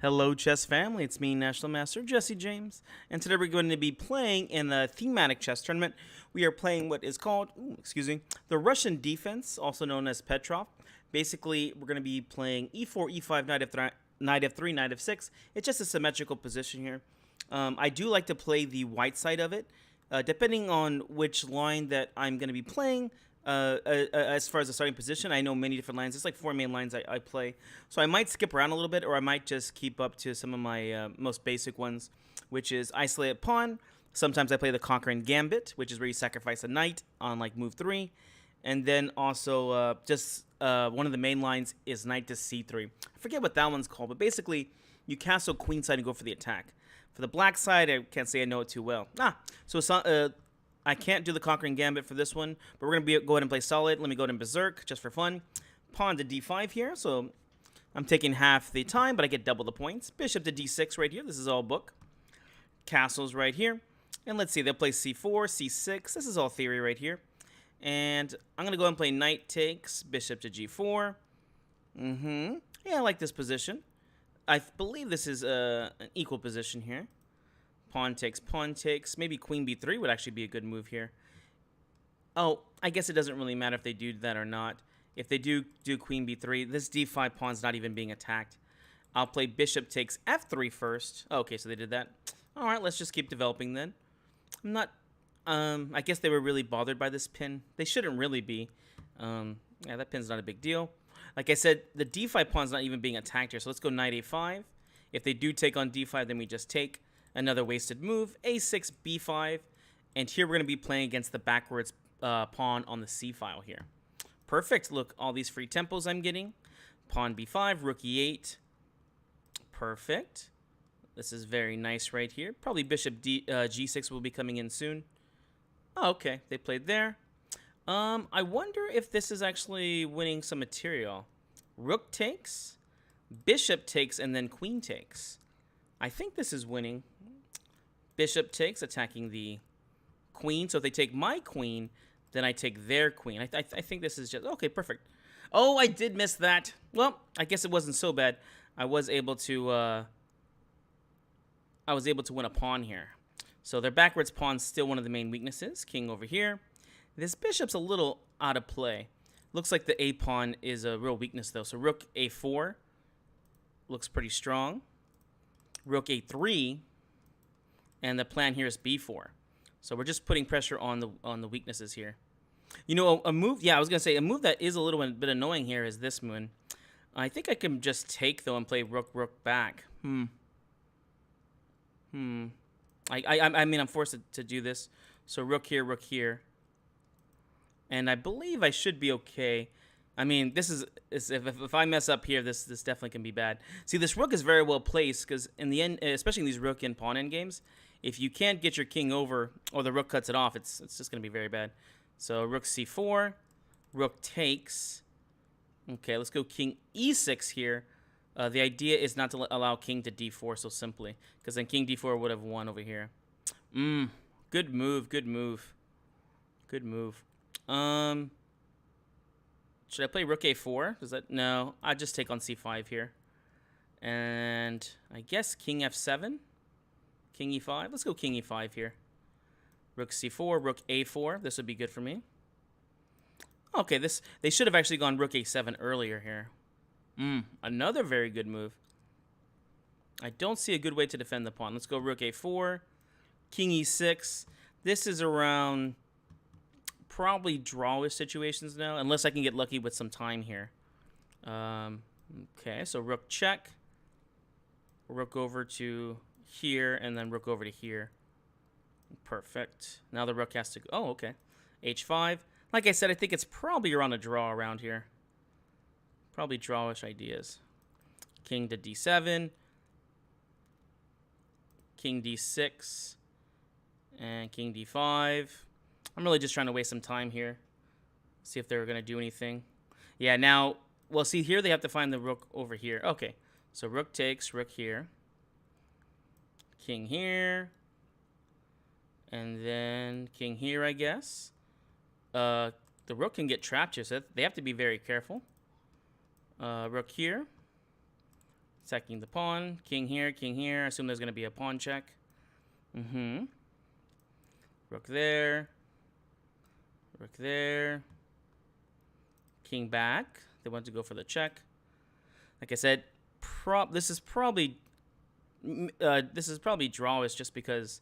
Hello, chess family. It's me, National Master Jesse James, and today we're going to be playing in the thematic chess tournament. We are playing what is called, the Russian defense, also known as Petrov. Basically, we're going to be playing e4, e5, knight f3, knight f6. It's just a symmetrical position here. I do like to play the white side of it, depending on which line that I'm going to be playing. As far as the starting position, I know many different lines. It's like four main lines I play. So I might skip around a little bit, or I might just keep up to some of my most basic ones, which is isolated pawn. Sometimes I play the conquering gambit, which is where you sacrifice a knight on like move 3. And then also one of the main lines is knight to c3. I forget what that one's called, but basically you castle queenside and go for the attack. For the black side, I can't say I know it too well. I can't do the conquering gambit for this one, but we're going to go ahead and play solid. Let me go ahead and berserk just for fun. Pawn to d5 here, so I'm taking half the time, but I get double the points. Bishop to d6 right here. This is all book. Castles right here. And let's see, they'll play c4, c6. This is all theory right here. And I'm going to go ahead and play knight takes, bishop to g4. Yeah, I like this position. I believe this is an equal position here. Pawn takes. Maybe queen b3 would actually be a good move here. Oh, I guess it doesn't really matter if they do that or not. If they do queen b3, this d5 pawn's not even being attacked. I'll play bishop takes f3 first. Oh, okay, so they did that. All right, let's just keep developing then. I'm not... I guess they were really bothered by this pin. They shouldn't really be. Yeah, that pin's not a big deal. Like I said, the d5 pawn's not even being attacked here, so let's go knight a5. If they do take on d5, then we just take. Another wasted move, a6, b5, and here we're going to be playing against the backwards pawn on the c file here. Perfect. Look, all these free tempos I'm getting. Pawn b5, rook e8. Perfect. This is very nice right here. Probably bishop g6 will be coming in soon. Oh, okay. They played there. I wonder if this is actually winning some material. Rook takes, bishop takes, and then queen takes. I think this is winning. Bishop takes, attacking the queen. So if they take my queen, then I take their queen. I think this is just... Okay, perfect. Oh, I did miss that. Well, I guess it wasn't so bad. I was able to win a pawn here. So their backwards pawn's still one of the main weaknesses. King over here. This bishop's a little out of play. Looks like the a pawn is a real weakness, though. So rook a4 looks pretty strong. Rook a3, and the plan here is b4. So we're just putting pressure on the weaknesses here. You know, a move, yeah, I was going to say, a move that is a little bit annoying here is this one. I think I can just take, though, and play rook back. I mean, I'm forced to do this. So rook here. And I believe I should be okay. I mean, this is if I mess up here, this definitely can be bad. See, this rook is very well placed because in the end, especially in these rook and pawn endgames, if you can't get your king over or the rook cuts it off, it's just going to be very bad. So rook c4, rook takes. Okay, let's go king e6 here. The idea is not to allow king to d4 so simply, because then king d4 would have won over here. Good move. Should I play rook a4? Does that... No, I just take on c5 here. And I guess king f7? King e5? Let's go king e5 here. Rook c4, rook a4. This would be good for me. Okay, they should have actually gone rook a7 earlier here. Another very good move. I don't see a good way to defend the pawn. Let's go rook a4, king e6. This is around... probably drawish situations now, unless I can get lucky with some time here. Okay, so rook check. Rook over to here, and then rook over to here. Perfect. Now the rook has to go... Oh, okay. h5. Like I said, I think it's probably around a draw around here. Probably drawish ideas. King to d7. King d6. And king d5. I'm really just trying to waste some time here. See if they're going to do anything. Yeah, now... Well, see, here they have to find the rook over here. Okay, so rook takes, rook here. King here. And then king here, I guess. The rook can get trapped here, so they have to be very careful. Rook here. Attacking the pawn. King here, king here. I assume there's going to be a pawn check. Rook there. Rook there. King back. They want to go for the check. Like I said, this is probably drawish just because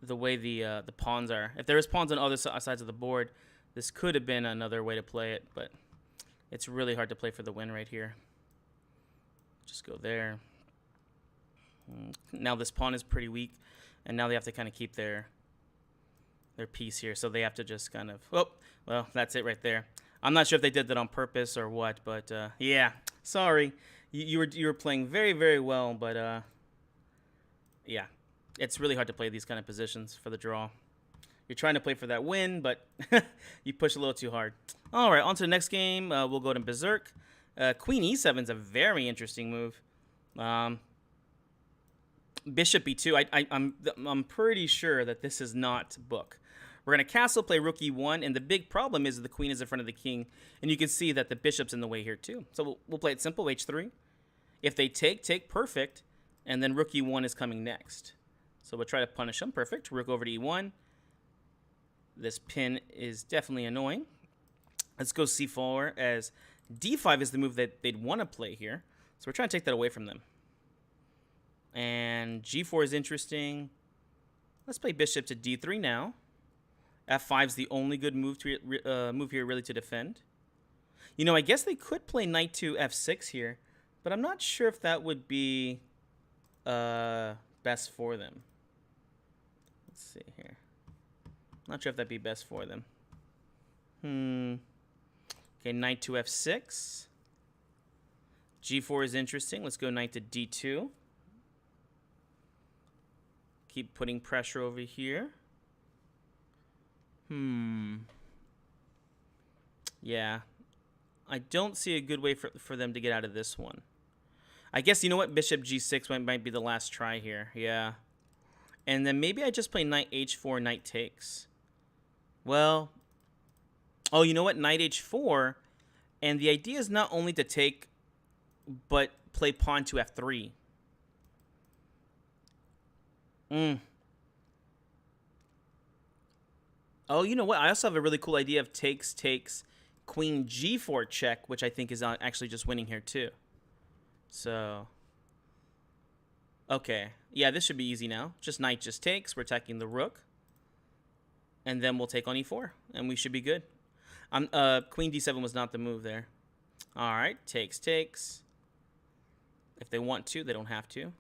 the way the pawns are. If there is pawns on other sides of the board, this could have been another way to play it, but it's really hard to play for the win right here. Just go there. Now this pawn is pretty weak, and now they have to kind of keep their piece here, so they have to just kind of... Oh, well, that's it right there. I'm not sure if they did that on purpose or what, but yeah, sorry. You were playing very, very well, but yeah, it's really hard to play these kind of positions for the draw. You're trying to play for that win, but you push a little too hard. All right, on to the next game. We'll go to Berserk. Queen e7 is a very interesting move. Bishop e2. I'm pretty sure that this is not book. We're going to castle, play rook e1, and the big problem is that the queen is in front of the king, and you can see that the bishop's in the way here too. So we'll play it simple, h3. If they take perfect, and then rook e1 is coming next. So we'll try to punish them. Perfect. Rook over to e1. This pin is definitely annoying. Let's go c4, as d5 is the move that they'd want to play here. So we're trying to take that away from them. And g4 is interesting. Let's play bishop to d3 now. f5 is the only good move here really to defend. You know, I guess they could play knight to f6 here, but I'm not sure if that would be best for them. Let's see here. Not sure if that'd be best for them. Okay, knight to f6. g4 is interesting. Let's go knight to d2. Keep putting pressure over here. Yeah. I don't see a good way for them to get out of this one. I guess, you know what? Bishop g6 might be the last try here. Yeah. And then maybe I just play knight h4, knight takes. Well, oh, you know what? Knight h4. And the idea is not only to take, but play pawn to f3. Oh, you know what? I also have a really cool idea of takes, queen g4 check, which I think is actually just winning here too. So, okay. Yeah, this should be easy now. Just knight just takes. We're attacking the rook. And then we'll take on e4, and we should be good. Queen d7 was not the move there. All right, takes. If they want to, they don't have to.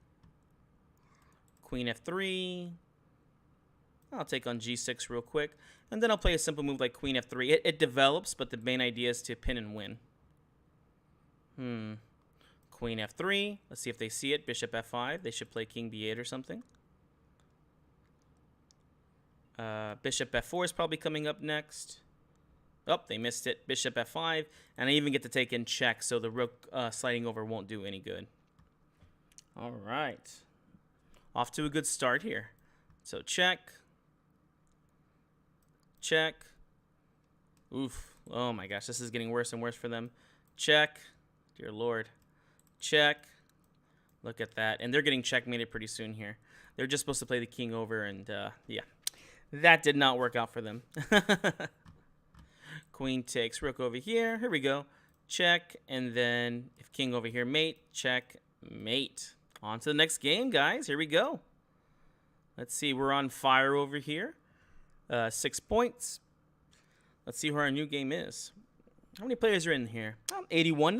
Queen f3. I'll take on g6 real quick. And then I'll play a simple move like queen f3. It develops, but the main idea is to pin and win. Queen f3. Let's see if they see it. Bishop f5. They should play king b8 or something. Bishop f4 is probably coming up next. Oh, they missed it. Bishop f5. And I even get to take in check, so the rook sliding over won't do any good. All right. Off to a good start here. So check. Check. Oof. Oh my gosh, this is getting worse and worse for them. Check. Dear Lord. Check. Look at that. And they're getting checkmated pretty soon here. They're just supposed to play the king over, and yeah. That did not work out for them. Queen takes, rook over here. Here we go. Check. And then if king over here, mate. Check. Mate. On to the next game, guys. Here we go. Let's see. We're on fire over here. 6 points. Let's see who our new game is. How many players are in here? 81.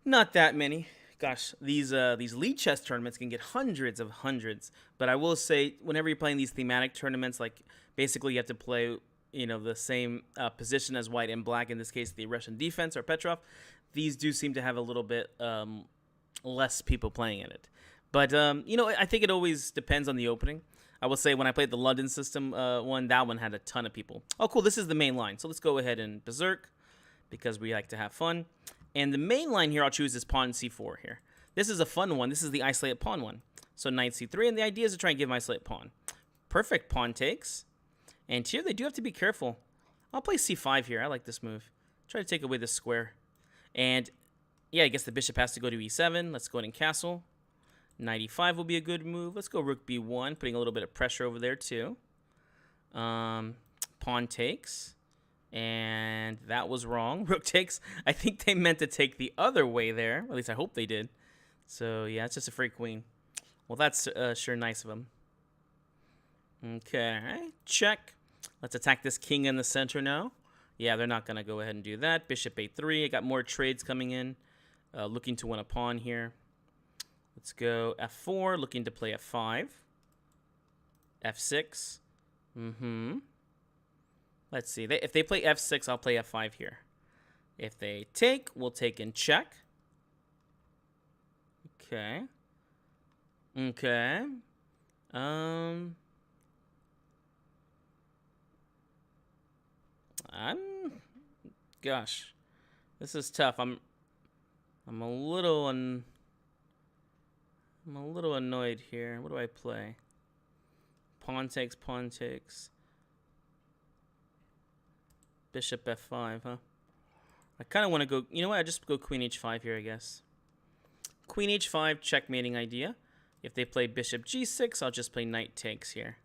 Not that many. Gosh, these lead chess tournaments can get hundreds. But I will say, whenever you're playing these thematic tournaments, like basically you have to play, you know, the same position as white and black. In this case, the Russian defense or Petrov. These do seem to have a little bit less people playing in it. But you know, I think it always depends on the opening. I will say when I played the London system one, that one had a ton of people. Oh, cool. This is the main line. So let's go ahead and Berserk because we like to have fun. And the main line here I'll choose is pawn c4 here. This is a fun one. This is the isolated pawn one. So knight c3, and the idea is to try and give him isolated pawn. Perfect. Pawn takes. And here they do have to be careful. I'll play c5 here. I like this move. Try to take away this square. And Yeah, I guess the bishop has to go to e7. Let's go ahead and castle. Knight e5 will be a good move. Let's go rook b1, putting a little bit of pressure over there too. Pawn takes. And that was wrong. Rook takes. I think they meant to take the other way there. At least I hope they did. So, yeah, it's just a free queen. Well, that's sure nice of them. Okay, check. Let's attack this king in the center now. Yeah, they're not going to go ahead and do that. Bishop a3. I got more trades coming in. Looking to win a pawn here. Let's go f4. Looking to play f5. f6. Let's see. If they play f6, I'll play f5 here. If they take, we'll take and check. Okay. Okay. Gosh, this is tough. I'm a little annoyed here. What do I play? Pawn takes, pawn takes. Bishop f5, huh? I kind of want to go... You know what? I just go queen h5 here, I guess. Queen h5, checkmating idea. If they play bishop g6, I'll just play knight takes here.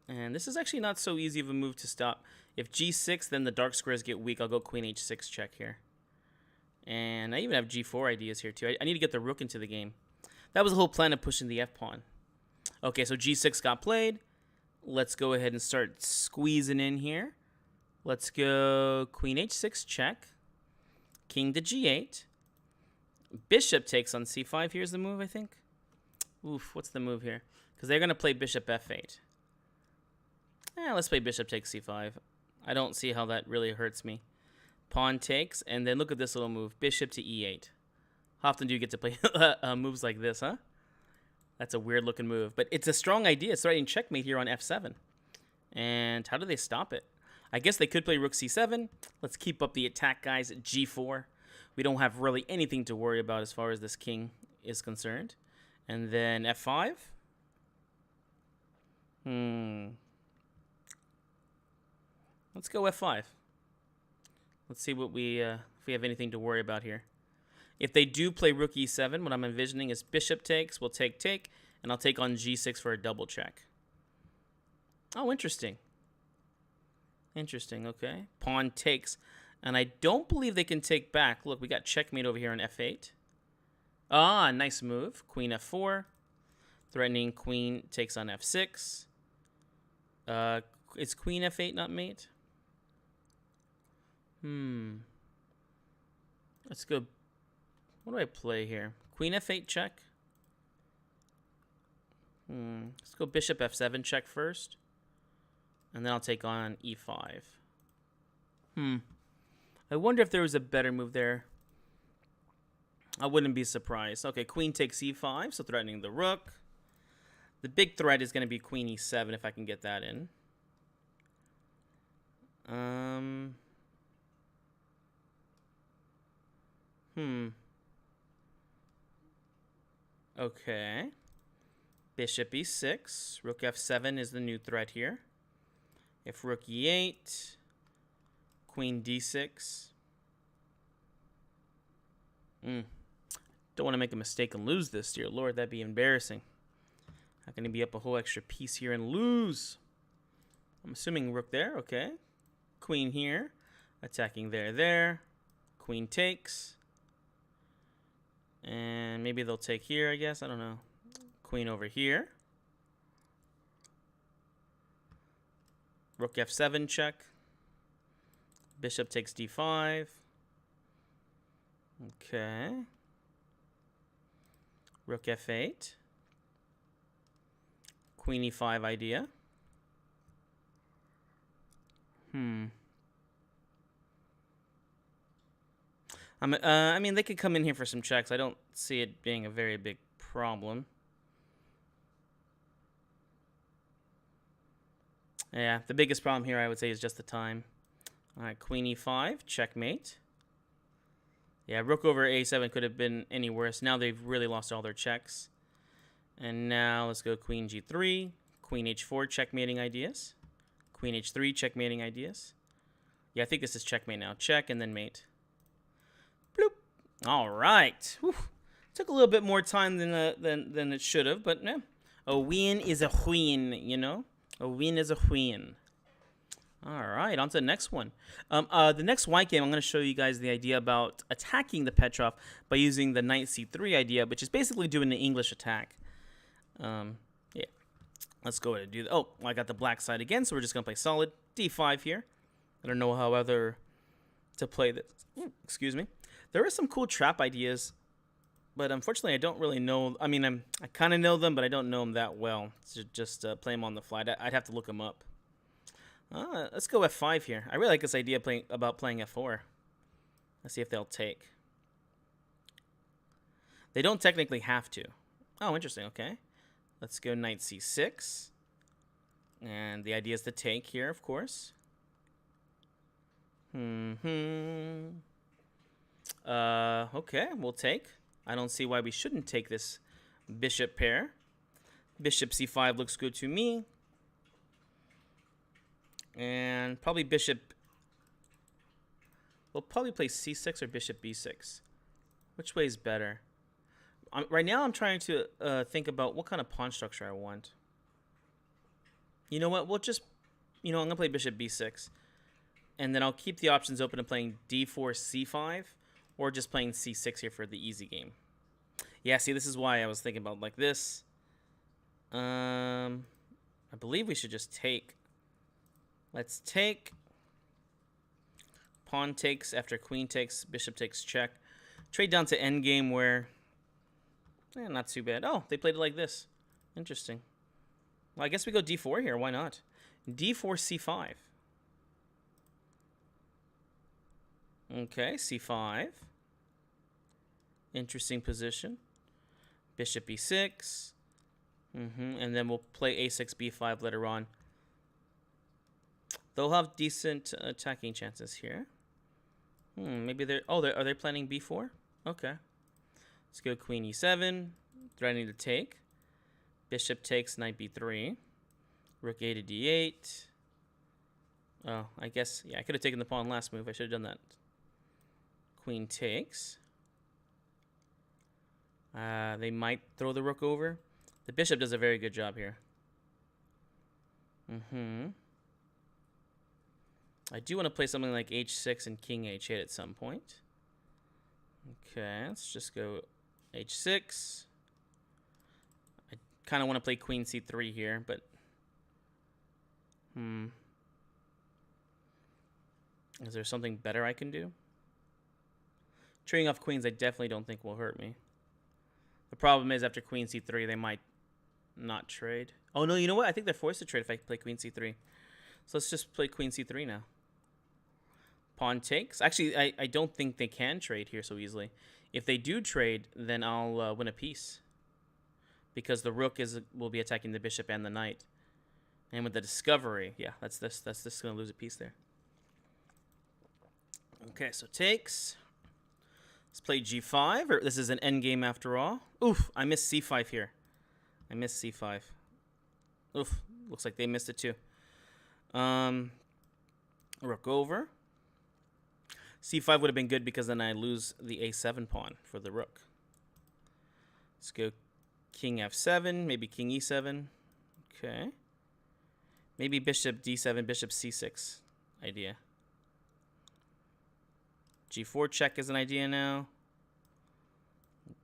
And this is actually not so easy of a move to stop. If g6, then the dark squares get weak. I'll go queen h6 check here. And I even have g4 ideas here, too. I need to get the rook into the game. That was the whole plan of pushing the f-pawn. Okay, so g6 got played. Let's go ahead and start squeezing in here. Let's go queen h6 check. King to g8. Bishop takes on c5. Here's the move, I think. Oof, what's the move here? Because they're going to play bishop f8. Let's play bishop takes c5. I don't see how that really hurts me. Pawn takes, and then look at this little move. Bishop to e8. How often do you get to play moves like this, huh? That's a weird-looking move. But it's a strong idea. It's starting checkmate here on f7. And how do they stop it? I guess they could play rook c7. Let's keep up the attack, guys, at g4. We don't have really anything to worry about as far as this king is concerned. And then f5. Let's go f5. Let's see what if we have anything to worry about here. If they do play rook e7, what I'm envisioning is bishop takes. We'll take, and I'll take on g6 for a double check. Oh, interesting. Interesting, okay. Pawn takes. And I don't believe they can take back. Look, we got checkmate over here on f8. Ah, nice move. Queen f4. Threatening queen takes on f6. Is queen f8 not mate? Let's go. What do I play here? Queen f8 check. Let's go bishop f7 check first. And then I'll take on e5. I wonder if there was a better move there. I wouldn't be surprised. Okay, queen takes e5, so threatening the rook. The big threat is going to be queen e7 if I can get that in. Okay. Bishop e6. Rook f7 is the new threat here. If rook e8, queen d6. Don't want to make a mistake and lose this, dear Lord. That'd be embarrassing. How can he be up a whole extra piece here and lose? I'm assuming rook there. Okay. Queen here. Attacking there. Queen takes. And maybe they'll take here, I guess. I don't know. Queen over here. Rook f7 check. Bishop takes d5. Okay. Rook f8. Queen e5 idea. I mean, they could come in here for some checks. I don't see it being a very big problem. Yeah, the biggest problem here, I would say, is just the time. All right, queen e5, checkmate. Yeah, rook over a7 could have been any worse. Now they've really lost all their checks. And now let's go queen g3, queen h4, checkmating ideas. Queen h3, checkmating ideas. Yeah, I think this is checkmate now. Check and then mate. All right. Whew. Took a little bit more time than it should have, but yeah. A win is a win, you know? A win is a win. All right, on to the next one. The next white game, I'm going to show you guys the idea about attacking the Petrov by using the knight c3 idea, which is basically doing the English attack. Yeah, let's go ahead and do that. Oh, I got the black side again, so we're just going to play solid d5 here. I don't know how other to play this. Ooh, excuse me. There are some cool trap ideas, but unfortunately, I don't really know. I mean, I kind of know them, but I don't know them that well. So just play them on the fly. I'd have to look them up. Let's go f5 here. I really like this idea about playing f4. Let's see if they'll take. They don't technically have to. Oh, interesting. Okay. Let's go knight c6. And the idea is to take here, of course. Okay, we'll take. I don't see why we shouldn't take this bishop pair. Bishop c5 looks good to me. And probably bishop. We'll probably play c6 or bishop b6. Which way is better? Right now I'm trying to think about what kind of pawn structure I want. You know what? We'll just, I'm going to play bishop b6. And then I'll keep the options open of playing d4, c5. Or just playing c6 here for the easy game. Yeah, see, this is why I was thinking about like this. I believe we should just take. Let's take. Pawn takes after queen takes, bishop takes check. Trade down to endgame where, not too bad. Oh, they played it like this. Interesting. Well, I guess we go d4 here. Why not? d4, c5. Okay, c5. Interesting position. Bishop e6. And then we'll play a6, b5 later on. They'll have decent attacking chances here. Maybe they're... Oh, are they planning b4? Okay. Let's go queen e7. Threatening to take. Bishop takes knight b3. Rook a to d8. Oh, I guess... Yeah, I could have taken the pawn last move. I should have done that. Queen takes. They might throw the rook over. The bishop does a very good job here. I do want to play something like h6 and king h8 at some point. Okay, let's just go h6. I kind of want to play queen c3 here, but... Is there something better I can do? Trading off queens I definitely don't think will hurt me. The problem is after queen c3 they might not trade. Oh no, you know what? I think they're forced to trade if I play queen c3. So let's just play queen c3 now. Pawn takes. Actually, I don't think they can trade here so easily. If they do trade, then I'll win a piece. Because the rook will be attacking the bishop and the knight. And with the discovery, yeah, that's this going to lose a piece there. Okay, so takes. Let's play g5. This is an endgame after all. Oof, I missed c5 here. I missed c5. Oof, looks like they missed it too. Rook over. c5 would have been good because then I lose the a7 pawn for the rook. Let's go king f7, maybe king e7. Okay. Maybe bishop d7, bishop c6 idea. g4 check is an idea now.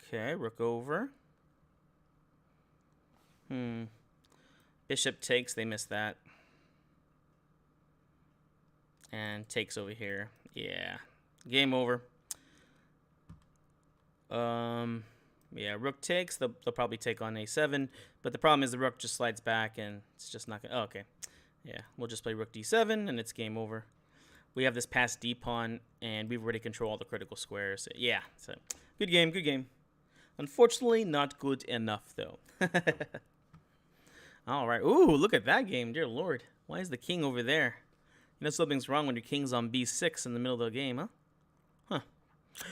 Okay, rook over. Bishop takes, they missed that. And takes over here. Yeah. Game over. Yeah, rook takes. They'll probably take on a7. But the problem is the rook just slides back and it's just not going to... Oh, okay. Yeah, we'll just play rook d7 and it's game over. We have this passed d pawn and we've already controlled all the critical squares. Yeah, so good game, good game. Unfortunately, not good enough though. All right. Ooh, look at that game. Dear Lord. Why is the king over there? You know something's wrong when your king's on b6 in the middle of the game, huh? Huh.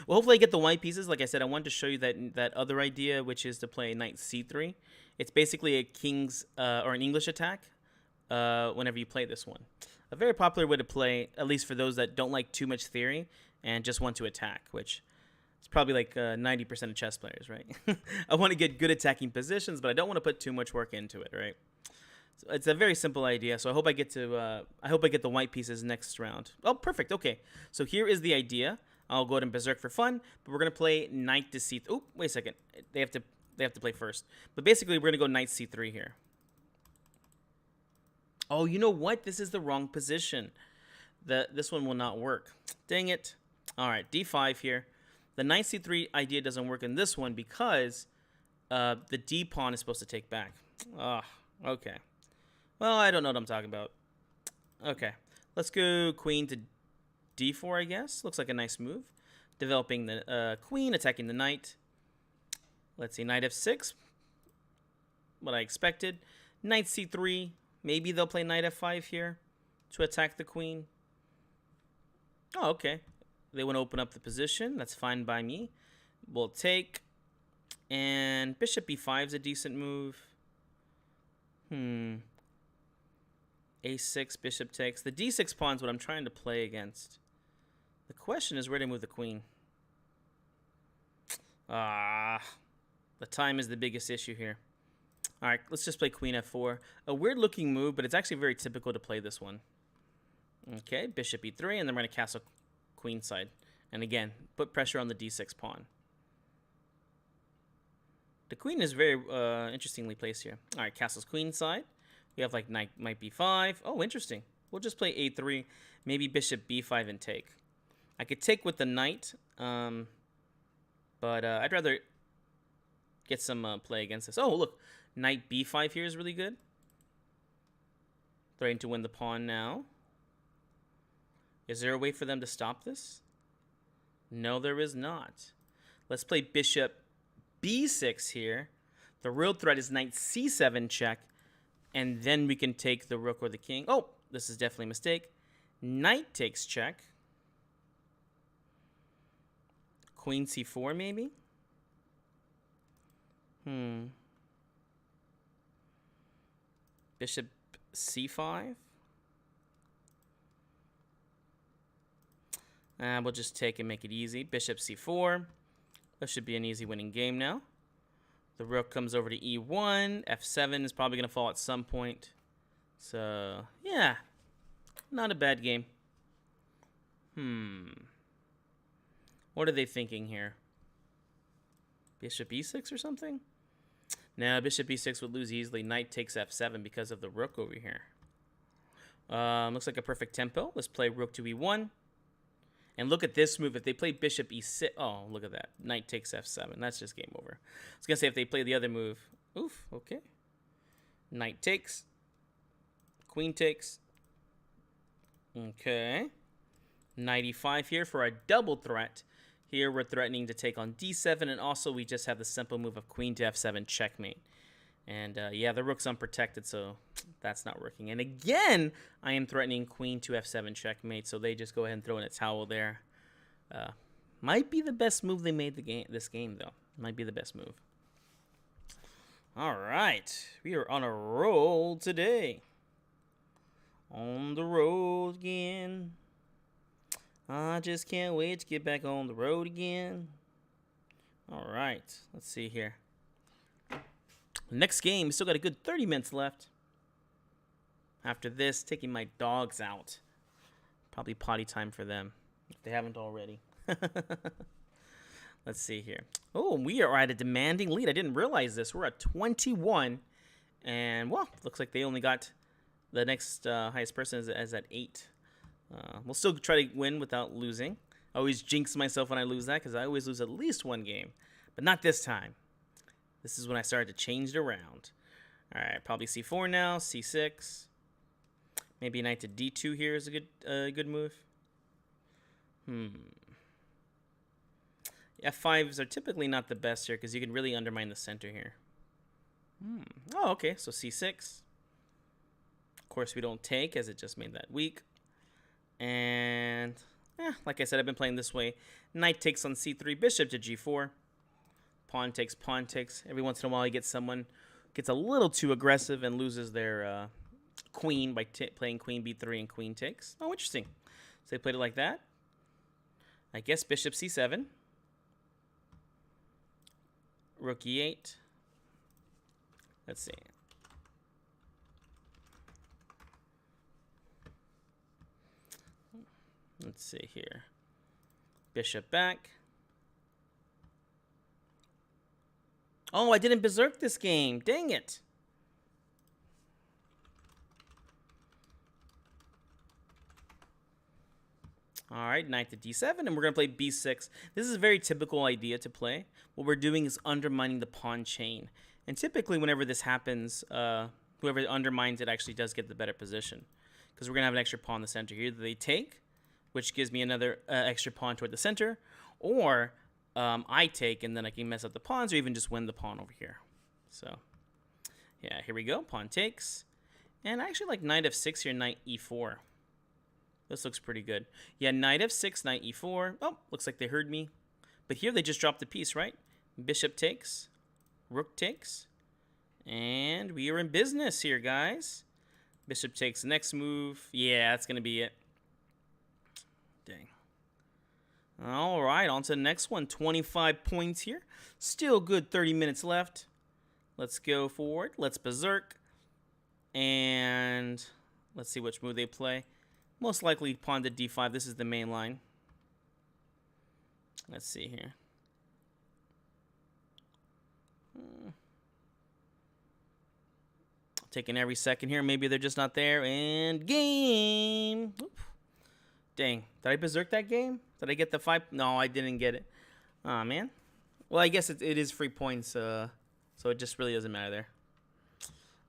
Well, hopefully I get the white pieces. Like I said, I wanted to show you that other idea, which is to play knight c3. It's basically a king's or an English attack whenever you play this one. A very popular way to play, at least for those that don't like too much theory and just want to attack, which It's probably like 90% of chess players, right? I want to get good attacking positions, but I don't want to put too much work into it, right? So it's a very simple idea. So I hope I get the white pieces next round. Oh, perfect. Okay. So here is the idea. I'll go ahead and berserk for fun, but we're gonna play knight to c. Oh, wait a second. They have to play first. But basically, we're gonna go knight c3 here. Oh, you know what? This is the wrong position. This one will not work. Dang it. All right, d5 here. The knight c3 idea doesn't work in this one because the d pawn is supposed to take back. Ah, okay. Well, I don't know what I'm talking about. Okay, let's go queen to d4, I guess. Looks like a nice move. Developing the queen, attacking the knight. Let's see, knight f6. What I expected. Knight c3. Maybe they'll play knight f5 here to attack the queen. Oh, okay. They want to open up the position. That's fine by me. We'll take. And bishop b5 is a decent move. a6, bishop takes. The d6 pawn is what I'm trying to play against. The question is where to move the queen. The time is the biggest issue here. All right, let's just play queen f4. A weird-looking move, but it's actually very typical to play this one. Okay, bishop e3, and then we're going to castle queenside. And again, put pressure on the d6 pawn. The queen is very interestingly placed here. All right, castle's queenside. We have like knight b5. Oh, interesting. We'll just play a3, maybe bishop b5 and take. I could take with the knight, but I'd rather get some play against this. Oh, look, knight b5 here is really good. Threatening to win the pawn now. Is there a way for them to stop this? No, there is not. Let's play bishop b6 here. The real threat is knight c7 check, and then we can take the rook or the king. Oh, this is definitely a mistake. Knight takes check. Queen c4 maybe? Bishop c5. We'll just take and make it easy. Bishop c4. That should be an easy winning game now. The rook comes over to e1. f7 is probably going to fall at some point. So, yeah. Not a bad game. What are they thinking here? Bishop e6 or something? No, bishop e6 would lose easily. Knight takes f7 because of the rook over here. Looks like a perfect tempo. Let's play rook to e1. And look at this move. If they play bishop e6... Oh, look at that. Knight takes f7. That's just game over. I was going to say if they play the other move... Oof, okay. Knight takes. Queen takes. Okay. Knight e5 here for a double threat. Here we're threatening to take on d7. And also we just have the simple move of queen to f7 checkmate. And yeah, the rook's unprotected, so that's not working. And again, I am threatening queen to f7 checkmate, so they just go ahead and throw in a towel there. Might be the best move they made this game, though. Might be the best move. All right, we are on a roll today. On the road again. I just can't wait to get back on the road again. All right, let's see here. Next game, we still got a good 30 minutes left. After this, taking my dogs out. Probably potty time for them, if they haven't already. Let's see here. Oh, we are at a demanding lead. I didn't realize this. We're at 21. And, well, looks like they only got the next highest person is at 8. We'll still try to win without losing. I always jinx myself when I lose that because I always lose at least one game. But not this time. This is when I started to change it around. All right, probably c4 now, c6. Maybe knight to d2 here is a good move. F5s are typically not the best here because you can really undermine the center here. Oh, okay, so c6. Of course, we don't take as it just made that weak. And, like I said, I've been playing this way. Knight takes on c3, bishop to g4. Pawn takes, pawn takes. Every once in a while, you get someone gets a little too aggressive and loses their queen by playing queen b3 and queen takes. Oh, interesting. So they played it like that. I guess bishop c7. Rook e8. Let's see. Let's see here. Bishop back. Oh, I didn't berserk this game. Dang it. All right, knight to d7, and we're going to play b6. This is a very typical idea to play. What we're doing is undermining the pawn chain. And typically, whenever this happens, whoever undermines it actually does get the better position. Because we're going to have an extra pawn in the center here that they take, which gives me another extra pawn toward the center. Or I take, and then I can mess up the pawns, or even just win the pawn over here. So, yeah, here we go. Pawn takes. And I actually like knight f6 here, knight e4. This looks pretty good. Yeah, knight f6, knight e4. Oh, looks like they heard me. But here they just dropped the piece, right? Bishop takes. Rook takes. And we are in business here, guys. Bishop takes the next move. Yeah, that's going to be it. Dang. All right, on to the next one. 25 points here. Still good 30 minutes left. Let's go forward. Let's berserk. And let's see which move they play. Most likely pawn to d5. This is the main line. Let's see here. Taking every second here. Maybe they're just not there. And game. Oop. Dang. Did I berserk that game? Did I get the 5? No, I didn't get it. Aw, man. Well, I guess it is free points, so it just really doesn't matter there.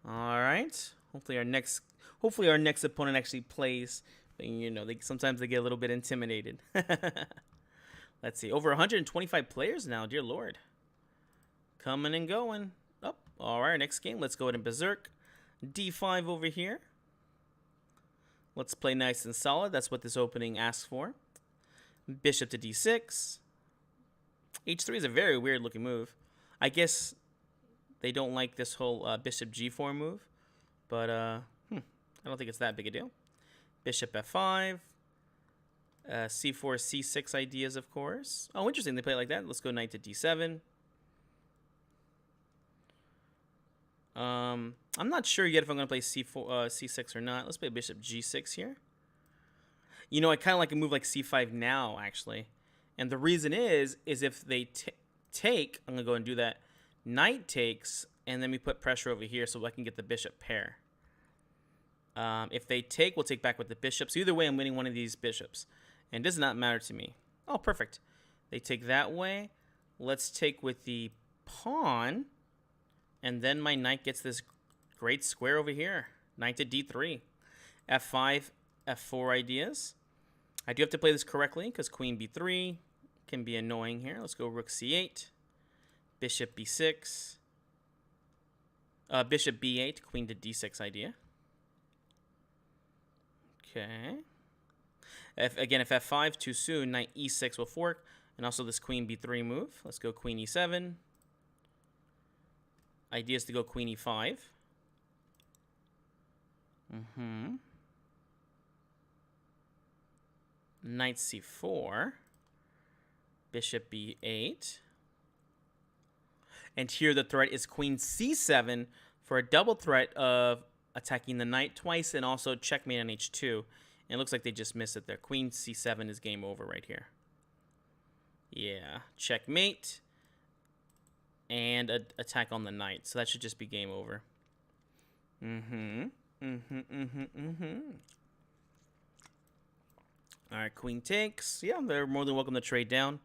All right. Hopefully our next opponent actually plays. You know, sometimes they get a little bit intimidated. Let's see. Over 125 players now. Dear Lord. Coming and going. Oh, all right. Next game. Let's go ahead and berserk. D5 over here. Let's play nice and solid. That's what this opening asks for. Bishop to D6. H3 is a very weird looking move. I guess they don't like this whole Bishop G4 move. But I don't think it's that big a deal. Bishop F5. C4, C6 ideas, of course. Oh, interesting. They play it like that. Let's go knight to D7. I'm not sure yet if I'm going to play C4, C6 or not. Let's play Bishop G6 here. You know, I kind of like a move like C5 now, actually. And the reason is if they take, I'm going to go and do that. Knight takes, and then we put pressure over here so I can get the bishop pair. If they take, we'll take back with the bishop. So either way, I'm winning one of these bishops. And it does not matter to me. Oh, perfect. They take that way. Let's take with the pawn. And then my knight gets this great square over here. Knight to d3. F5, F4 ideas. I do have to play this correctly because queen b3 can be annoying here. Let's go rook c8. Bishop b6. Bishop b8, queen to d6 idea. Okay. Again, if f5 too soon, knight e6 will fork. And also this queen b3 move. Let's go queen e7. Idea is to go queen e5. Knight c4. Bishop b8. And here the threat is queen c7 for a double threat of attacking the knight twice and also checkmate on h2. And it looks like they just missed it there. Queen c7 is game over right here. Yeah, checkmate. And an attack on the knight. So that should just be game over. All right, queen takes. Yeah, they're more than welcome to trade down.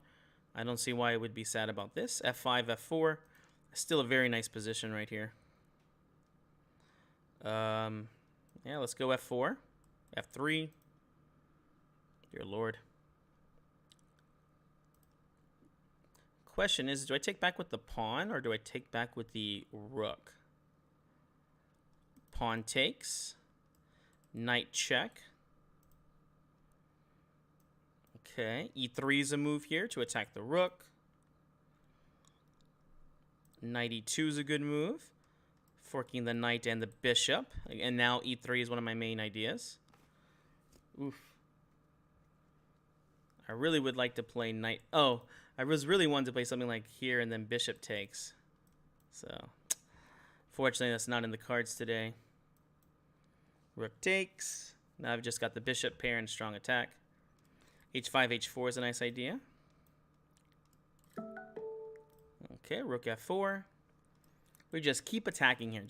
I don't see why I would be sad about this. F5, F4. Still a very nice position right here. Yeah, let's go F4. F3. Dear Lord. Question is, do I take back with the pawn or do I take back with the rook? Pawn takes. Knight check. Okay, e3 is a move here to attack the rook. Knight e2 is a good move. Forking the knight and the bishop. And now e3 is one of my main ideas. Oof. I really would like to play knight. Oh, I was really wanting to play something like here and then bishop takes. So, fortunately, that's not in the cards today. Rook takes. Now I've just got the bishop pair and strong attack. H5, H4 is a nice idea. Okay, rook F4. We just keep attacking here.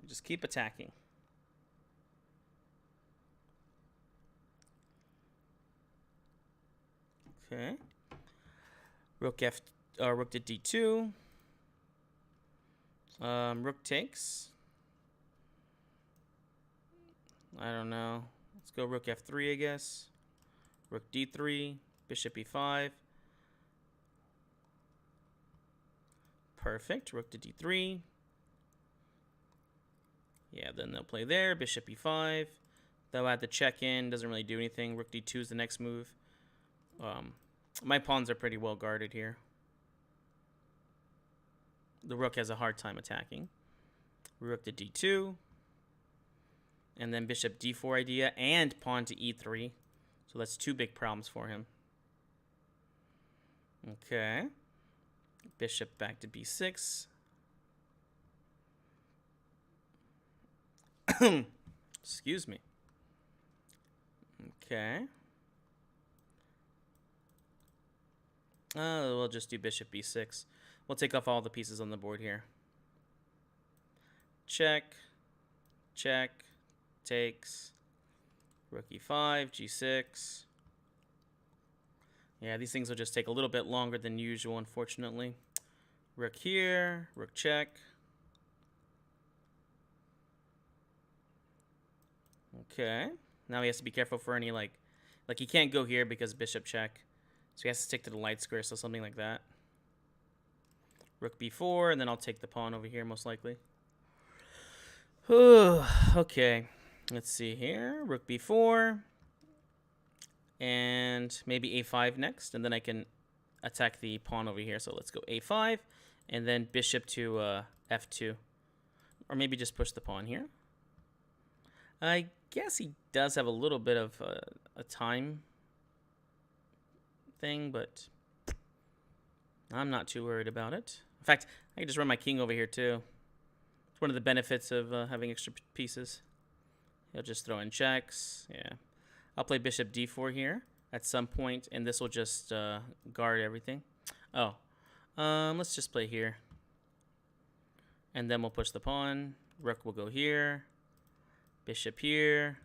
Just keep attacking. Okay. Rook to D2. Rook takes. I don't know. Let's go rook F3, I guess. Rook D3. Bishop E5. Perfect. Rook to D3. Yeah, then they'll play there. Bishop E5. They'll add the check in. Doesn't really do anything. Rook D2 is the next move. My pawns are pretty well guarded here. The rook has a hard time attacking. Rook to D2. And then bishop D4 idea and pawn to E3. So that's two big problems for him. Okay. Bishop back to B6. Excuse me. Okay. We'll just do bishop B6. We'll take off all the pieces on the board here. Check. Check. Takes. Rook E5, G6. Yeah, these things will just take a little bit longer than usual, unfortunately. Rook here. Rook check. Okay. Now he has to be careful for any, like he can't go here because bishop check. So he has to stick to the light square, so something like that. Rook B4, and then I'll take the pawn over here, most likely. Okay. Let's see here. Rook B4. And maybe A5 next, and then I can attack the pawn over here. So let's go A5, and then bishop to F2. Or maybe just push the pawn here. I guess he does have a little bit of a time thing, but I'm not too worried about it. In fact, I can just run my king over here too. It's one of the benefits of having extra pieces. He'll just throw in checks. Yeah. I'll play bishop D4 here at some point, and this will just guard everything. Oh. Let's just play here. And then we'll push the pawn. Rook will go here. Bishop here.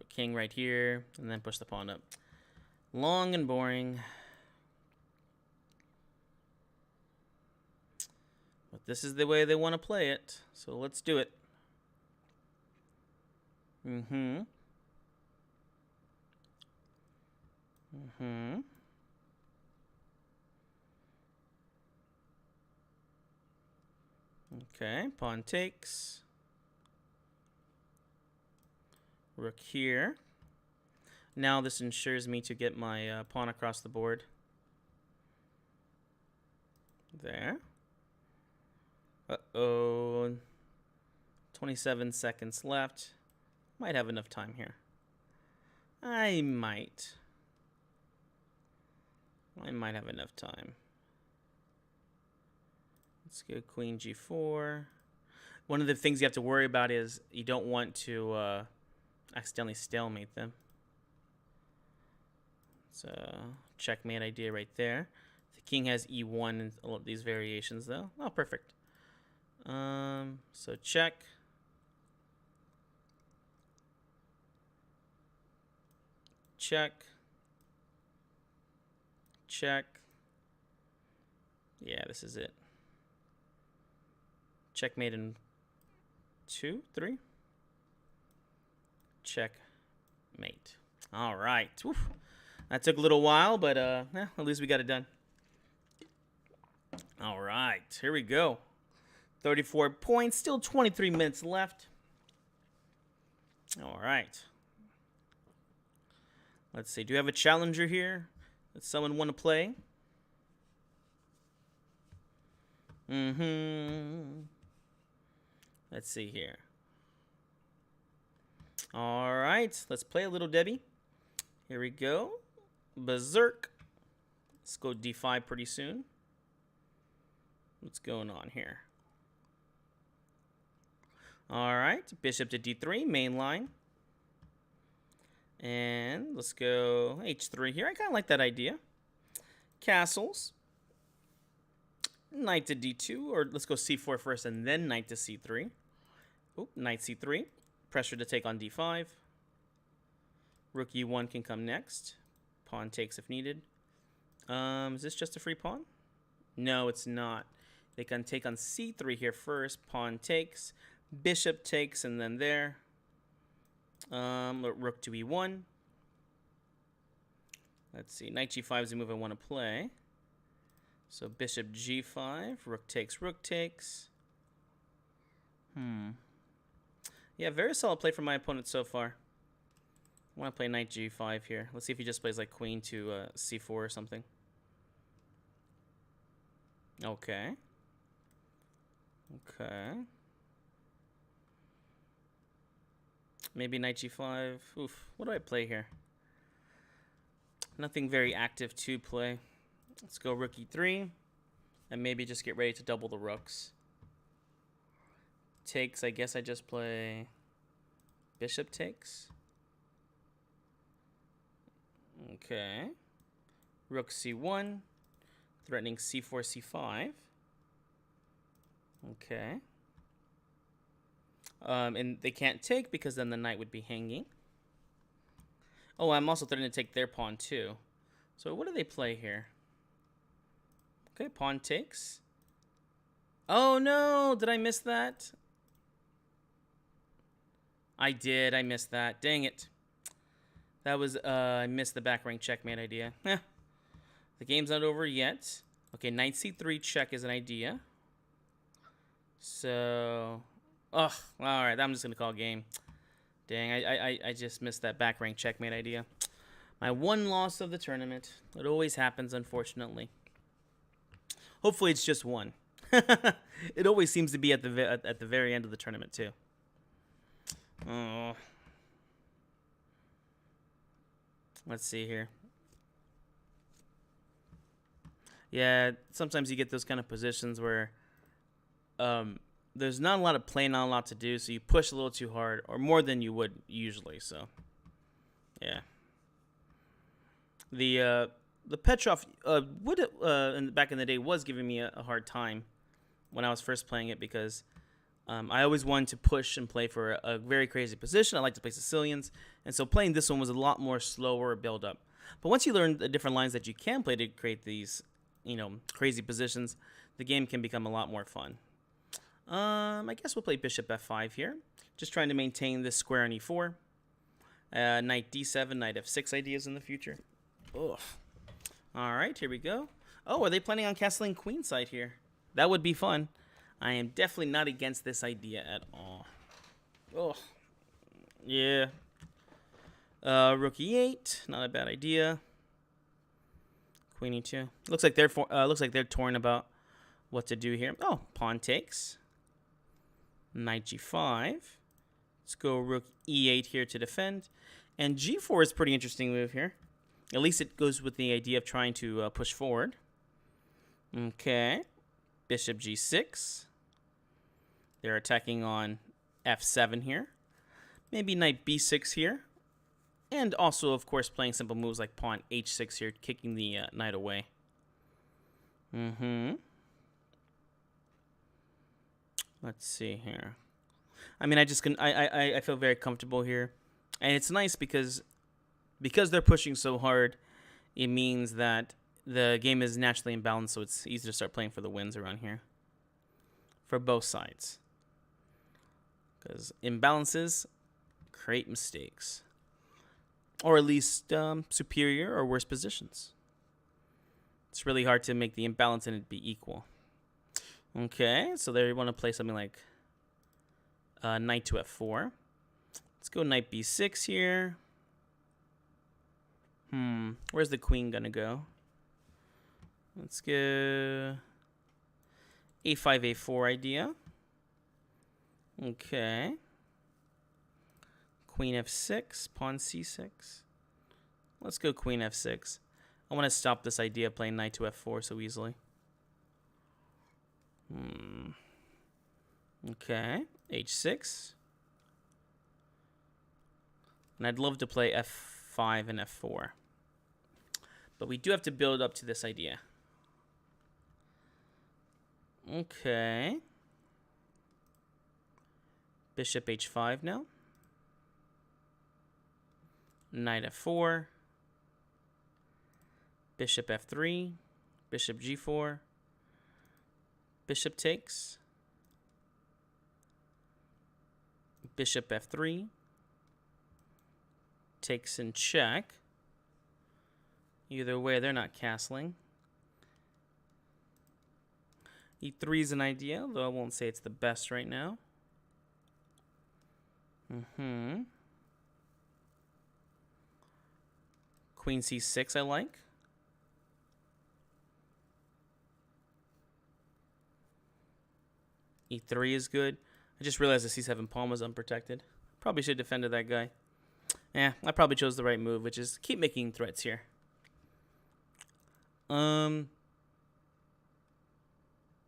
King right here, and then push the pawn up. Long and boring. But this is the way they want to play it, so let's do it. Okay, pawn takes. Rook here. Now this ensures me to get my pawn across the board. There. Uh-oh. 27 seconds left. Might have enough time here. I might have enough time. Let's go queen G4. One of the things you have to worry about is you don't want to accidentally stalemate them. So checkmate idea right there. The king has E1 and all of these variations though. Oh, perfect. So check. Check. Check. Yeah, this is it. Checkmate in 2, 3. Checkmate. All right. Oof. That took a little while, but at least we got it done. All right. Here we go. 34 points. Still 23 minutes left. All right. Let's see. Do you have a challenger here? Does someone want to play? Let's see here. All right. Let's play a little Debbie. Here we go. berserk. Let's go d5 pretty soon. What's going on here? All right, bishop to d3, main line. And let's go h3 here. I kind of like that idea. Castles. Knight to d2, or let's go c4 first and then knight to c3. Oop, knight c3. Pressure to take on d5. Rook e1 can come next. Pawn takes if needed. Is this just a free pawn? No, it's not. They can take on c3 here first. Pawn takes. Bishop takes, and then there. Rook to e1. Let's see. Knight g5 is the move I want to play. So bishop g5. Rook takes, rook takes. Yeah, very solid play from my opponent so far. I want to play knight g5 here. Let's see if he just plays like queen to c4 or something. Okay. Okay. Maybe knight g5. Oof. What do I play here? Nothing very active to play. Let's go rook e3. And maybe just get ready to double the rooks. Takes, I guess I just play bishop takes. Okay. Rook c1. Threatening c4, c5. Okay. And they can't take because then the knight would be hanging. Oh, I'm also threatening to take their pawn too. So what do they play here? Okay, pawn takes. Oh no, did I miss that? I did, I missed that. Dang it. That was, I missed the back rank checkmate idea. The game's not over yet. Okay, knight c3 check is an idea. So, all right, I'm just gonna call game. Dang, I just missed that back rank checkmate idea. My one loss of the tournament. It always happens, unfortunately. Hopefully, it's just one. It always seems to be at the very end of the tournament too. Oh. Let's see here. Yeah, sometimes you get those kind of positions where there's not a lot of play, not a lot to do, so you push a little too hard, or more than you would usually. So, yeah. The Petrov back in the day was giving me a hard time when I was first playing it because I always wanted to push and play for a very crazy position. I like to play Sicilians, and so playing this one was a lot more slower build up. But once you learn the different lines that you can play to create these, crazy positions, the game can become a lot more fun. I guess we'll play bishop f5 here, just trying to maintain this square on e4. Knight d7, knight f6 ideas in the future. Ugh. All right, here we go. Oh, are they planning on castling queenside here? That would be fun. I am definitely not against this idea at all. Oh, yeah. Rook e8, not a bad idea. Queen e2. Looks like they're torn about what to do here. Oh, pawn takes. Knight g5. Let's go rook e8 here to defend. And g4 is a pretty interesting move here. At least it goes with the idea of trying to push forward. Okay. Bishop g6. They're attacking on f7 here. Maybe knight b6 here. And also, of course, playing simple moves like pawn h6 here, kicking the knight away. Let's see here. I mean, I feel very comfortable here. And it's nice because they're pushing so hard, it means that the game is naturally imbalanced, so it's easy to start playing for the wins around here. For both sides. Because imbalances create mistakes. Or at least superior or worse positions. It's really hard to make the imbalance and it be equal. Okay, so they want to play something like knight to f4. Let's go knight b6 here. Where's the queen gonna go? Let's go a5, a4 idea. Okay. Queen f6, pawn c6. Let's go queen f6. I want to stop this idea of playing knight to f4 so easily. Okay, h6. And I'd love to play f5 and f4. But we do have to build up to this idea. Okay. Bishop h5 now. Knight f4. Bishop f3. Bishop g4. Bishop takes. Bishop f3. Takes and check. Either way, they're not castling. E3 is an idea, though I won't say it's the best right now. Queen c6 I like. E3 is good. I just realized the c7 pawn was unprotected. Probably should have defended that guy. Yeah, I probably chose the right move, which is keep making threats here.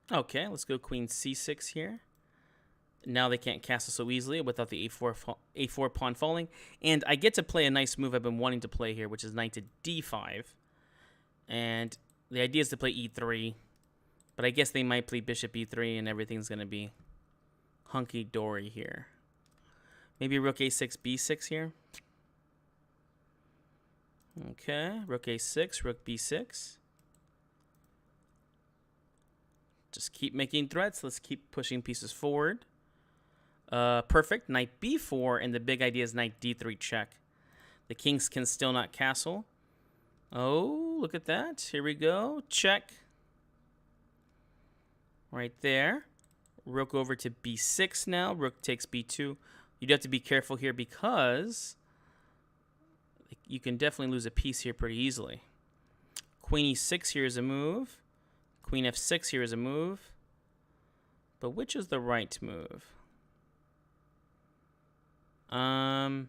Okay, let's go queen c6 here. Now they can't castle so easily without the a4 pawn falling. And I get to play a nice move I've been wanting to play here, which is knight to d5. And the idea is to play e3. But I guess they might play bishop e3 and everything's going to be hunky-dory here. Maybe rook a6, b6 here. Okay, rook a6, rook b6. Just keep making threats. Let's keep pushing pieces forward. Perfect. Knight b4, and the big idea is knight d3 check. The kings can still not castle. Oh, look at that. Here we go. Check. Right there. Rook over to b6 now. Rook takes b2. You'd have to be careful here because you can definitely lose a piece here pretty easily. Queen e6 here is a move. Queen f6 here is a move. But which is the right move? I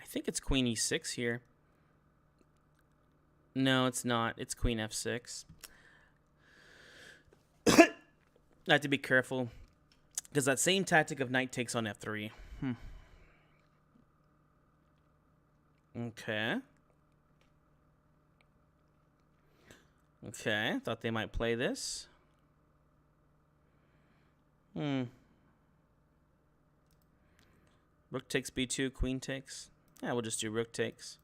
think it's queen e6 here. No, it's not. It's queen f6. I have to be careful because that same tactic of knight takes on f3. Okay. Okay, thought they might play this. Rook takes b2, queen takes. Yeah, we'll just do rook takes.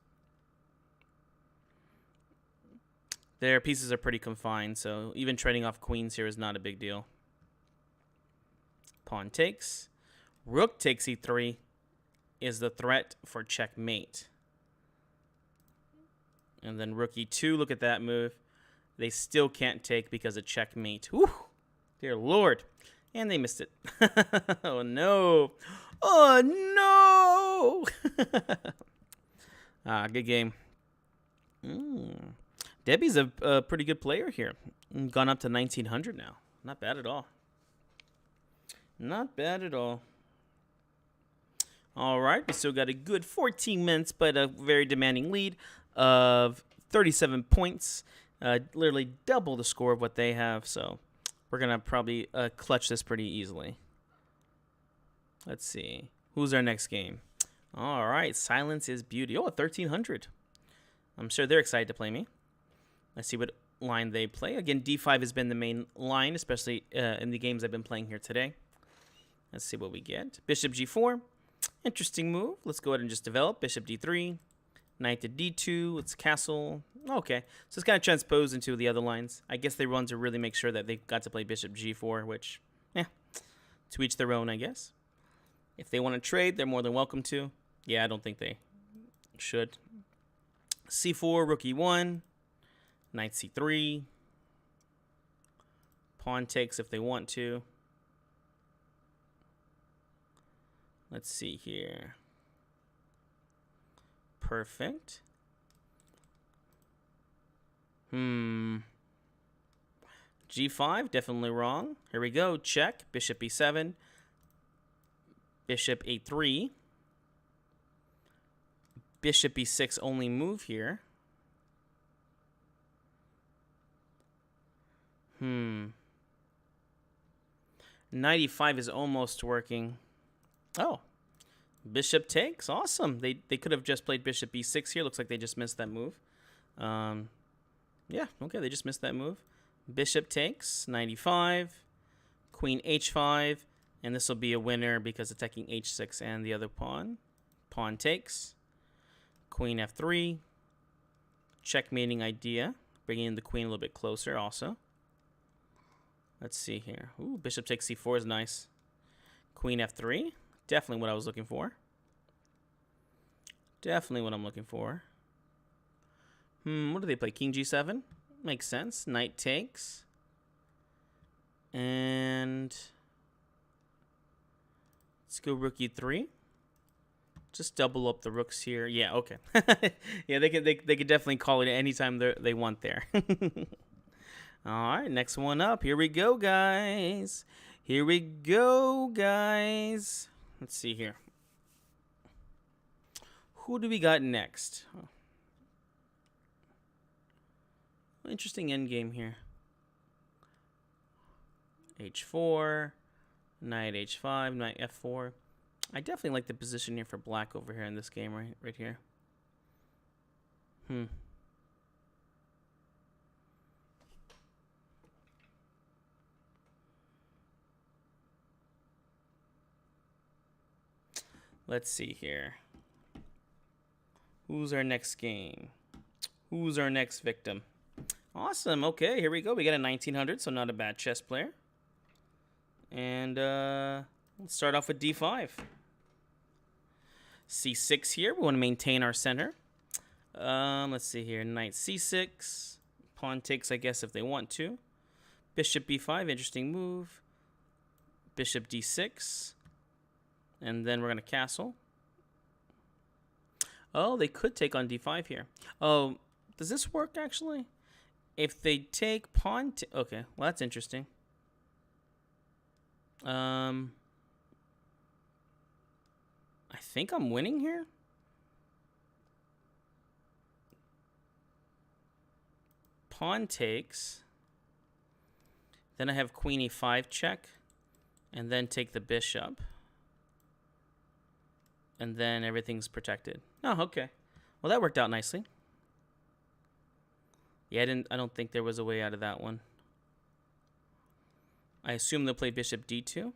Their pieces are pretty confined, so even trading off queens here is not a big deal. Pawn takes. Rook takes e3 is the threat for checkmate. And then rook e2, look at that move. They still can't take because of checkmate. Whew, dear Lord. And they missed it. Oh, no. Oh, no. Good game. Debbie's a pretty good player here. Gone up to 1900 now. Not bad at all. Not bad at all. All right. We still got a good 14 minutes, but a very demanding lead of 37 points. Literally double the score of what they have. So we're going to probably clutch this pretty easily. Let's see. Who's our next game? All right. Silence is beauty. Oh, 1300. I'm sure they're excited to play me. Let's see what line they play. Again, d5 has been the main line, especially in the games I've been playing here today. Let's see what we get. Bishop g4. Interesting move. Let's go ahead and just develop. Bishop d3. Knight to d2. Let's castle. Okay. So it's kind of transposed into the other lines. I guess they run to really make sure that they got to play bishop g4, which, to each their own, I guess. If they want to trade, they're more than welcome to. Yeah, I don't think they should. c4, rook e1. Knight c3. Pawn takes if they want to. Let's see here. Perfect. G5, definitely wrong. Here we go. Check. Bishop e7. Bishop a3. Bishop e6 only move here. Hmm. Knight e5 is almost working. Oh. Bishop takes. Awesome. They could have just played bishop b6 here. Looks like they just missed that move. Yeah, okay, they just missed that move. Bishop takes, knight e5, queen h5, and this will be a winner because attacking h6 and the other pawn. Pawn takes, queen f3, checkmating idea, bringing in the queen a little bit closer also. Let's see here. Ooh, bishop takes c4 is nice. Queen f3, definitely what I was looking for. Definitely what I'm looking for. What do they play? King g7? Makes sense. Knight takes. And let's go rook e3. Just double up the rooks here. Yeah, okay. Yeah, they could definitely call it anytime they want there. All right, next one up. Here we go, guys. Here we go, guys. Let's see here. Who do we got next? Oh. Interesting endgame here. h4, knight h5, knight f4. I definitely like the position here for black over here in this game, right here. Let's see here. Who's our next game? Who's our next victim? Awesome. Okay, here we go. We got a 1900, so not a bad chess player. And let's start off with d5. c6 here. We want to maintain our center. Let's see here. Knight c6. Pawn takes, I guess, if they want to. Bishop b5. Interesting move. Bishop d6. And then we're going to castle. Oh, they could take on d5 here. Oh, does this work, actually? If they take pawn... Okay, well, that's interesting. I think I'm winning here. Pawn takes. Then I have queen e5 check. And then take the bishop. And then everything's protected. Oh, okay. Well, that worked out nicely. Yeah, I don't think there was a way out of that one. I assume they'll play bishop d2.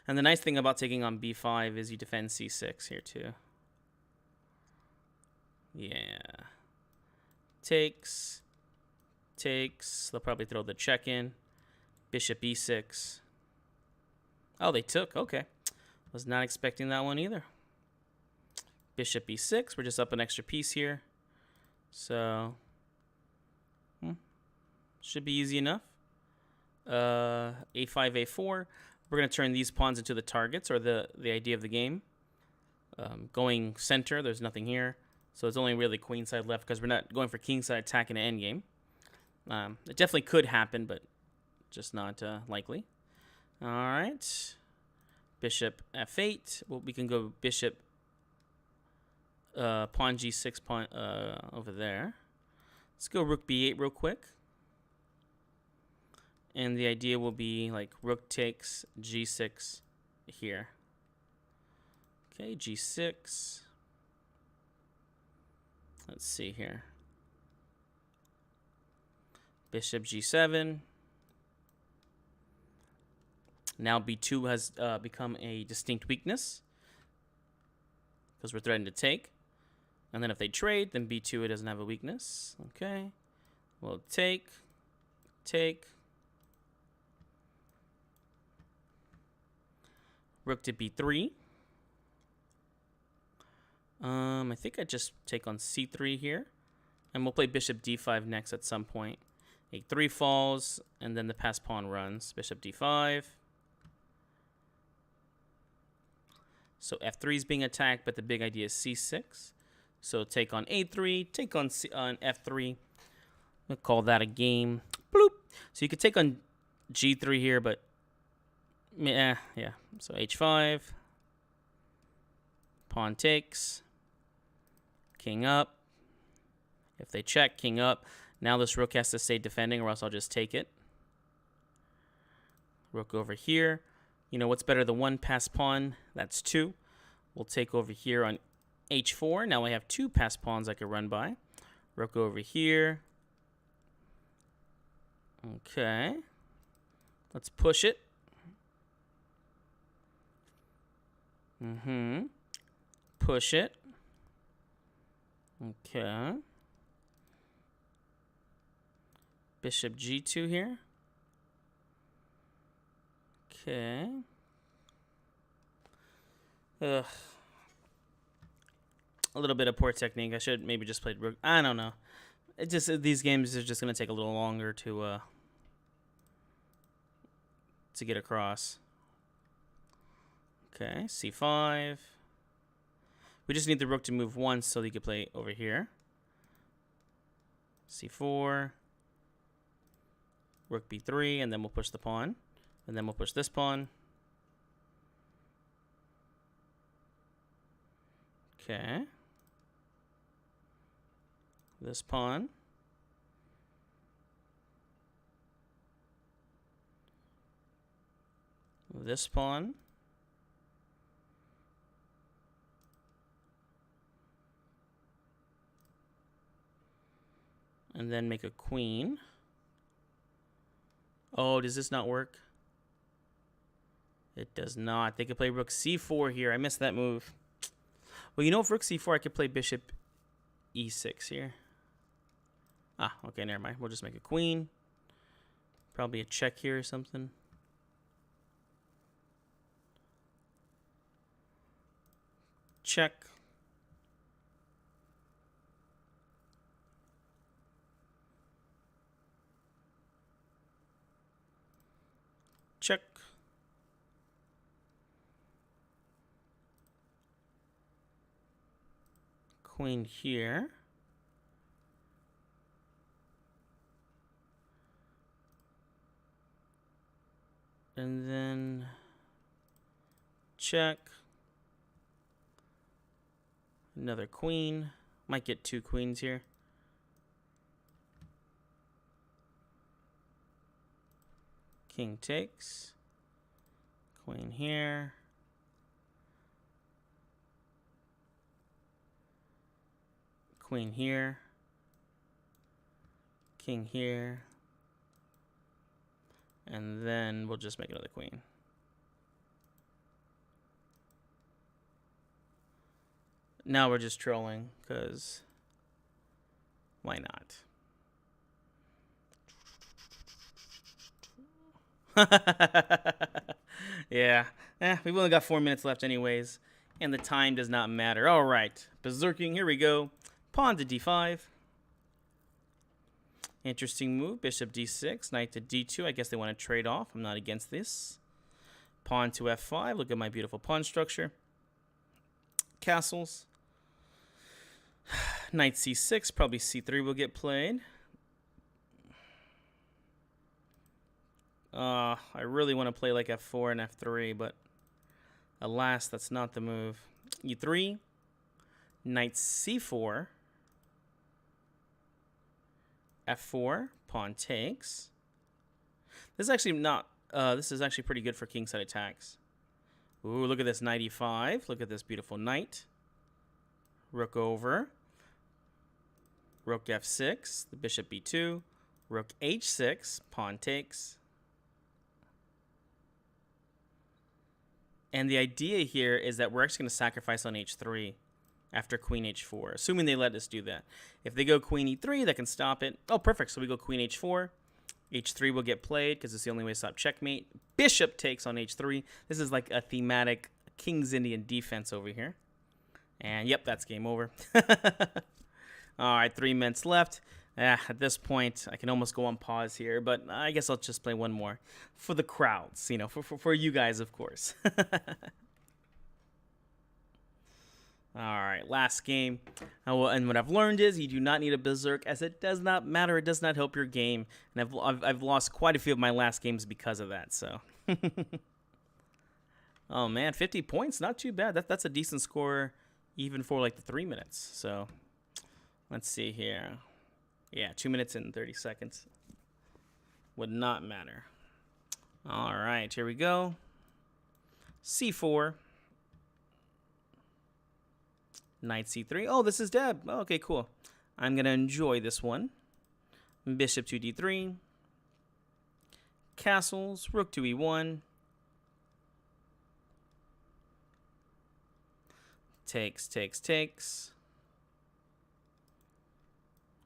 And the nice thing about taking on b5 is you defend c6 here too. Yeah. Takes. Takes. They'll probably throw the check in. Bishop e6. Oh, they took. Okay. Was not expecting that one either. Bishop e6. We're just up an extra piece here. So... should be easy enough. A5, A4. We're going to turn these pawns into the targets, or the idea of the game. Going center, there's nothing here. So it's only really queenside left because we're not going for kingside attack in an endgame. It definitely could happen, but just not likely. All right. Bishop F8. Well, we can go bishop pawn G6 pawn over there. Let's go rook B8 real quick. And the idea will be like rook takes G6 here. Okay, G6. Let's see here. Bishop G7. Now B2 has become a distinct weakness because we're threatened to take. And then if they trade, then B2 it doesn't have a weakness. Okay. Well, take. Rook to b3. I think I just take on c3 here. And we'll play bishop d5 next at some point. a3 falls, and then the passed pawn runs. Bishop d5. So f3 is being attacked, but the big idea is c6. So take on a3, take on f3. We'll call that a game. Bloop. So you could take on g3 here, but yeah. So h5. Pawn takes. King up. If they check, king up. Now this rook has to stay defending, or else I'll just take it. Rook over here. You know, what's better than one passed pawn? That's two. We'll take over here on h4. Now I have two passed pawns I could run by. Rook over here. Okay. Let's push it. Push it. Okay. Bishop g2 here. Okay. Ugh. A little bit of poor technique. I should maybe just played rook. I don't know. It just these games are just gonna take a little longer to get across. Okay, c5. We just need the rook to move once so he could play over here. c4. Rook b3, and then we'll push the pawn. And then we'll push this pawn. Okay. This pawn. This pawn. And then make a queen. Oh, does this not work? It does not. They could play rook c4 here. I missed that move. Well, you know, if rook c4, I could play bishop e6 here. Ah, okay, never mind. We'll just make a queen. Probably a check here or something. Check. Check. Queen here. And then check. Another queen. Might get two queens here. King takes. Queen here. Queen here. King here. And then we'll just make another queen. Now we're just trolling, because why not? Yeah. We've only got 4 minutes left anyways, and the time does not matter. All right. Berserking, here we go. Pawn to d5. Interesting move. Bishop d6, knight to d2. I guess they want to trade off. I'm not against this. Pawn to f5. Look at my beautiful pawn structure. Castles. Knight c6. Probably c3 will get played. I really want to play like f4 and f3, but alas, that's not the move. e3. Knight c4. f4. Pawn takes. This is actually not. This is actually pretty good for kingside attacks. Ooh, look at this knight e5. Look at this beautiful knight. Rook over. Rook f6. The bishop b2. Rook h6. Pawn takes. And the idea here is that we're actually going to sacrifice on h3 after queen h4, assuming they let us do that. If they go queen e3, that can stop it. Oh, perfect. So we go queen h4. h3 will get played because it's the only way to stop checkmate. Bishop takes on h3. This is like a thematic King's Indian defense over here. And yep, that's game over. All right, 3 minutes left. At this point, I can almost go on pause here, but I guess I'll just play one more for the crowds, you know, for you guys, of course. All right, last game. And what I've learned is you do not need a berserk, as it does not matter. It does not help your game. And I've lost quite a few of my last games because of that. So, oh man, 50 points, not too bad. That's a decent score, even for like the 3 minutes. So, let's see here. Yeah, 2 minutes and 30 seconds. Would not matter. All right, here we go. C4. Knight C3. Oh, this is Deb. Oh, okay, cool. I'm going to enjoy this one. Bishop to D3. Castles. Rook to E1. Takes, takes, takes.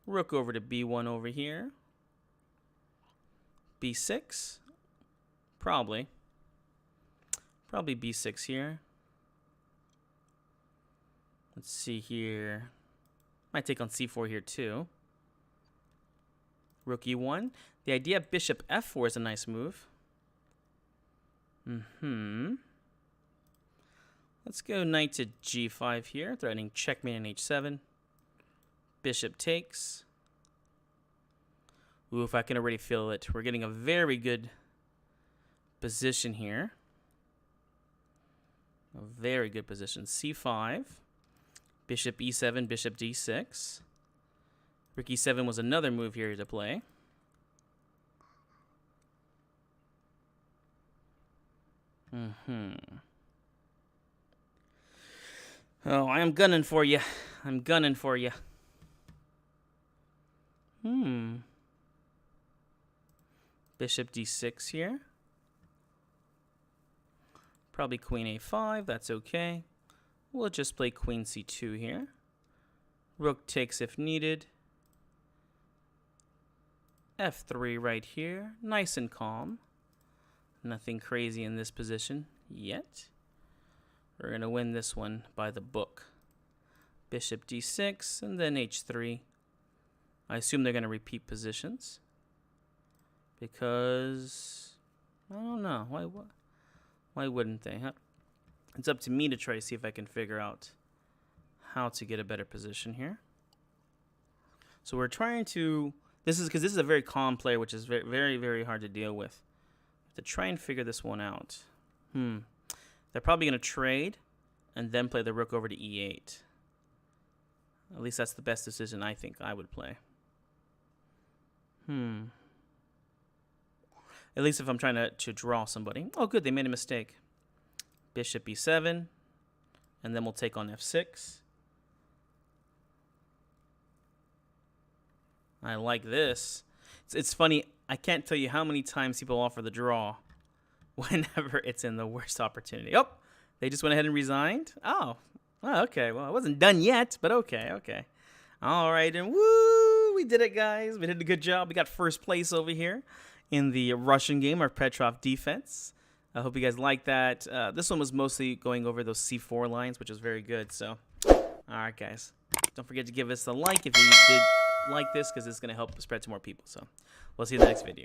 Rook over to B1 over here. B6. Probably B6 here. Let's see here. Might take on C4 here too. Rook E1. The idea of bishop F4 is a nice move. Let's go knight to G5 here, threatening checkmate on H7. Bishop takes. Oof, I can already feel it. We're getting a very good position here. A very good position. C5. Bishop E7, bishop D6. Rook E7 was another move here to play. Oh, I am gunning for you. I'm gunning for you. Bishop D6 here. Probably queen A5. That's okay. We'll just play queen C2 here. Rook takes if needed. F3 right here. Nice and calm. Nothing crazy in this position yet. We're going to win this one by the book. Bishop D6 and then H3. I assume they're going to repeat positions. Because, I don't know. Why wouldn't they? Huh? It's up to me to try to see if I can figure out how to get a better position here. So we're trying to... This is because this is a very calm player, which is very, very, very hard to deal with. To try and figure this one out. They're probably going to trade and then play the rook over to E8. At least that's the best decision I think I would play. At least if I'm trying to draw somebody. Oh, good. They made a mistake. Bishop E7. And then we'll take on F6. I like this. It's funny. I can't tell you how many times people offer the draw whenever it's in the worst opportunity. Oh, they just went ahead and resigned? Oh, okay. Well, it wasn't done yet, but okay. All right, and woo, we did it, guys. We did a good job. We got first place over here in the Russian game, our Petrov defense. I hope you guys like that. This one was mostly going over those C4 lines, which was very good. So, all right, guys. Don't forget to give us a like if you did like this, because it's going to help spread to more people. So, we'll see you in the next video.